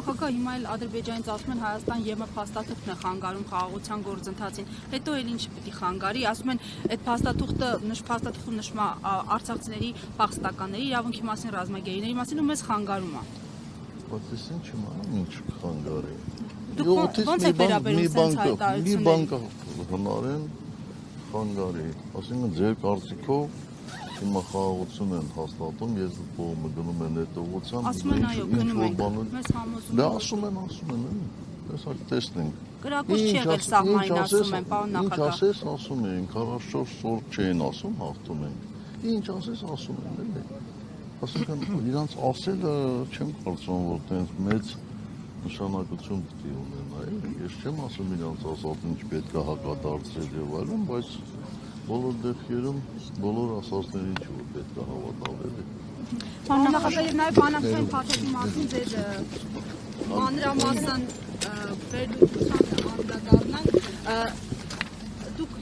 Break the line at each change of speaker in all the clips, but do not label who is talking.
նախագահ հիմա էլ Ադրբեջանից ասում են Հայաստան ԵՄ փաստաթուղթն է խանգարում խաղաղության գործընթացին, հետո էլ ինչ պիտի խանգարի, ասում են այդ փաստաթուղթում նշվում է արցախցիների փախստականների իրավունքի մասին, ռազմագերիների մասին ու մեզ խանգարում է։
Բայց ես ինչ իմանամ ինչ խանգարի։
Դուք ո՞նց եք վերաբերում սենց հայտարարություններին։
Մի բան կա հնարեն խանգարի, ասինքն ձեր կարծիքով հիմա խաղաղություն են հաստատում, ես դու կողմը գնում են այդ ուղղությամբ։
Ասում են այո, գնում ենք, մեզ համոզում
են։ Ասում են, տեսակ տեսնենք։
Կրակոց չի եղել սահմանին, ասում են, պարոն նախագահ։
Ինչ ասես, ասում են, 44 օր չէին ասում, հաղթում ենք։ Ինչ ասես, ասում են, էլի։ Ասինքն իրանց ասելը չեմ կարծում, որ տենց մեծ նշանակություն պիտի ունենա, էլի։ Ես չեմ ասում իրանց ասած ինչ պետք է հակադարձել եւ այլն, բայց բոլոր դեպքերում բոլոր ասածներին չի որ պետք է հավատալ, էլի։
Պարոն նախագահ, եւ նաեւ բանակցային փաթեթի մասին ձեր մանրամասն վերլուծության անդրադառնանք, դուք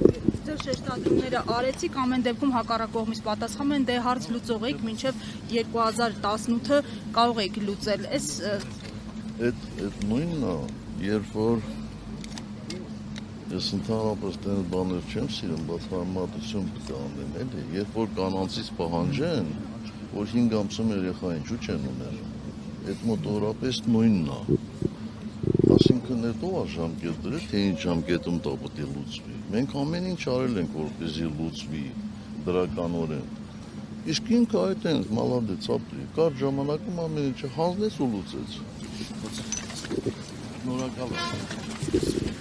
ձեր շեշտադրումները արեցիք, ամեն դեպքում հակառակողմից պատասխանում են, դե հարց լուծող եք, մինչև 2018-ը կարող եք լուծել։
Այդ նույնն է, երբ որ ես ընդհանրապես տենց բաներ չեմ սիրում, բայց համեմատություն պետք է անեմ, էլի, երբ որ կանանցից պահանջեն, որ 5 ամսում երեխա ինչու չեն ուներ, այդ մոտավորապես նույնն է, ասինքն այդ ով է ժամկետ դրել, թե ինչ ժամկետում դա պետք է լուծվի, մենք ամեն ինչ արել ենք, որպեսզի լուծվի դրականորեն, իսկ ինքը այդ ենք մալադեց ապրի, կար ժամանակում ամեն ինչը հանձնեց ու լուծեց, շնորհակալ եմ։